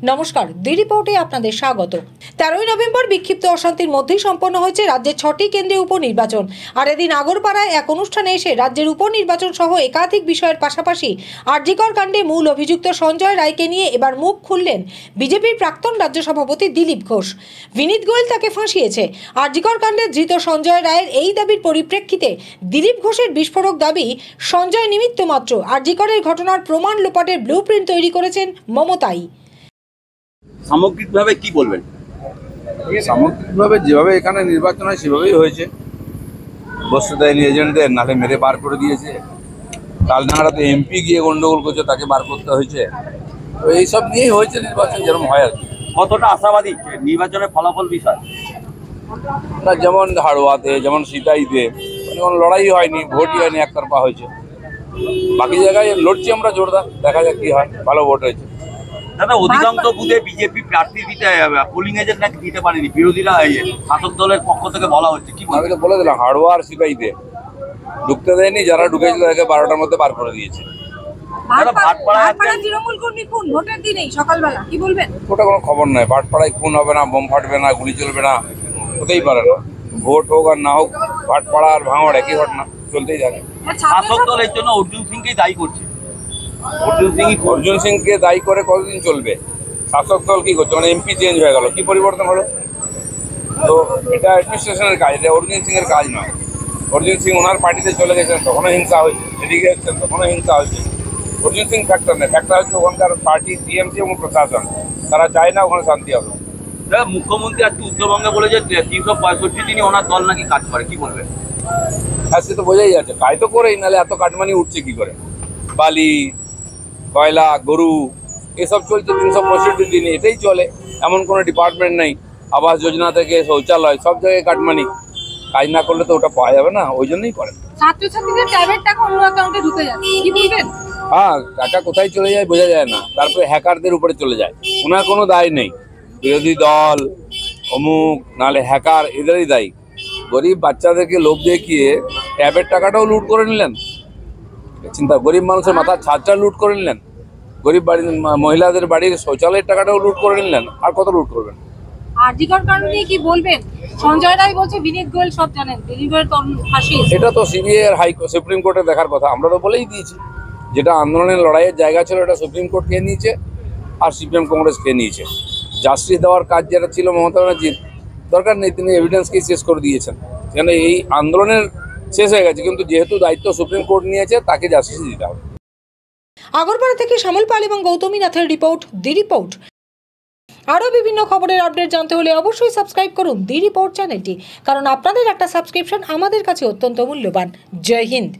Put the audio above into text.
নমস্কার, দি রিপোর্টে আপনাদের স্বাগত। 13ই নভেম্বর বিক্ষিপ্ত অশান্তির মধ্যেই সম্পন্ন হয়েছে রাজ্যের 6টি কেন্দ্রীয় উপনির্বাচন। আর এদিন আগরপাড়ায় এক অনুষ্ঠানে এসে রাজ্যের উপনির্বাচন সহ একাধিক বিষয়ের পাশাপাশি আরজিকর কাণ্ডে মূল অভিযুক্ত সঞ্জয় রায়কে নিয়ে এবার মুখ খুললেন বিজেপির প্রাক্তন রাজ্য সভাপতি দিলীপ ঘোষ। বিনীত গোয়েল তাকে ফাঁসিয়েছে। আরজিকর কাণ্ডে ধৃত সঞ্জয় রায়ের এই দাবির পরিপ্রেক্ষিতে দিলীপ ঘোষের বিস্ফোরক দাবি, সঞ্জয় নিমিত্ত মাত্র, আরজিকরের ঘটনার প্রমাণ লোপাটের ব্লুপ্রিন্ট তৈরি করেছেন মমতাই। সামগ্রিকভাবে কি বলবেন? সামগ্রিকভাবে যেভাবে এখানে নির্বাচন হয় সেভাবেই হয়েছে। বস্তুতায় এজেন্টদের নালে মেরে বার করে দিয়েছে। কালনাড়াতে এমপি গিয়ে গন্ডগোল করছে, তাকে বার করতে হয়েছে। তো এইসব নিয়েই হয়েছে নির্বাচন, যেরকম হয় আর কি। কতটা আশাবাদী নির্বাচনের ফলাফল বিষয়? না, যেমন হাড়োয়াতে, যেমন সিতাইতে কোনো লড়াই হয়নি, ভোটই হয়নি, একতরফা হয়েছে। বাকি জায়গায় লড়ছি আমরা জোরদার, দেখা যাক কি হয়। ভালো ভোট হয়েছে। দাদা, অধিকাংশ বুথে বিজেপি প্রার্থী দিতে পোলিং এজেন্ট নাকি দিতে পারেনি, বিরোধীরা শাসক দলের পক্ষ থেকে বলা হচ্ছে। কি আমি তো বলে দিলাম, হাড়োয়া আর সিতাইতে ঢুকতে দেয়নি, যারা ঢুকেছিল তাকে 12টার মধ্যে বার করে দিয়েছে। ওটা কোনো খবর নয়। ভাটপাড়ায় খুন হবে না, বোম ফাটবে না, গুলি চলবে না, হতেই পারে না। ভোট হোক আর না হোক, ভাটপাড়া আর ভাঙড় একই ঘটনা, চলতেই থাকে। শাসক দল এর জন্য অর্জুন সিংকেই দায়ী করছে। অর্জুন সিংকে দায়ী করে কতদিন চলবে? শাসক দল কি করছে? মানে এমপি চেঞ্জ হয়ে গেল, কি পরিবর্তন হলো? তো এটা অ্যাডমিনিস্ট্রেশনের কাজ, এটা অর্জুন সিং এর কাজ নয়। অর্জুন সিং ওনার পার্টিতে চলে গেছেন, তখনও হিংসা হয়েছে। এদিকে এসছেন, তখনও হিংসা হয়েছে। অর্জুন সিং ফ্যাক্টর নেই, ফ্যাক্টর হচ্ছে ওখানকার পার্টি, টিএমসি এবং প্রশাসন। তারা চায় না ওখানে শান্তি হবে। মুখ্যমন্ত্রী আজকে উত্তরবঙ্গে বলে যে 365 দিনই ওনার দল নাকি কাজ করে। কি বলবেন? হ্যাঁ, সে তো বোঝাই যাচ্ছে, কাজ তো করেই, নাহলে এত কাটমানি উঠছে কি করে? বালি, কয়লা, গরু এসব চলছে 365 দিনে, এটাই চলে। এমন কোনো ডিপার্টমেন্ট নেই, আবাস যোজনা থেকে শৌচালয়, সব জায়গায় কাটমানি। কাজ না করলে তো ওটা পাওয়া যাবে না, ওই জন্যই করেন। হ্যাঁ, টাকা কোথায় চলে যায় বোঝা যায় না, তারপরে হ্যাকারদের উপরে চলে যায়। ওনার কোনো দায় নেই। বিরোধী দল, অমুক, নাহলে হ্যাকার, এদেরই দায়ী। গরিব বাচ্চাদেরকে লোভ দেখিয়ে ট্যাবের টাকাটাও লুট করে নিলেন। চিন্তা, গরিব মানুষের মাথার ছাদটা লুট করে নিলেন। গরিব বাড়ির মহিলাদের বাড়ির শৌচালয়ের টাকাটাও লুট করে নিলেন। আর কত লুট করবেন? আরজিকর কাণ্ড নিয়ে কি বলবেন? সঞ্জয় রায় বলছে বিনীত গোয়েল সব জানেন, দিলীপ ঘোষের ফাঁসি। এটা তো সিবিআই আর সুপ্রিম কোর্টে দেখার কথা। আমরা তো বলেই দিয়েছি, যেটা আন্দোলনের লড়াইয়ের জায়গা ছিল এটা সুপ্রিম কোর্ট খেয়ে নিয়েছে আর সিপিএম কংগ্রেস খেয়ে নিয়েছে। জাস্টিস দেওয়ার কাজ যেটা ছিল মমতা ব্যানার্জির, দরকার নেই, তিনি এভিডেন্সকেই শেষ করে দিয়েছেন। সেখানে এই আন্দোলনের শেষ হয়ে গেছে, কিন্তু যেহেতু দায়িত্ব সুপ্রিম কোর্ট নিয়েছে, তাকে জাস্টিস দিতে হবে। আগরপাড়া থেকে শ্যামল পাল এবং গৌতমী নাথের রিপোর্ট, দি রিপোর্ট। আরও বিভিন্ন খবরের আপডেট জানতে হলে অবশ্যই সাবস্ক্রাইব করুন দি রিপোর্ট চ্যানেলটি, কারণ আপনাদের একটা সাবস্ক্রিপশন আমাদের কাছে অত্যন্ত মূল্যবান। জয় হিন্দ।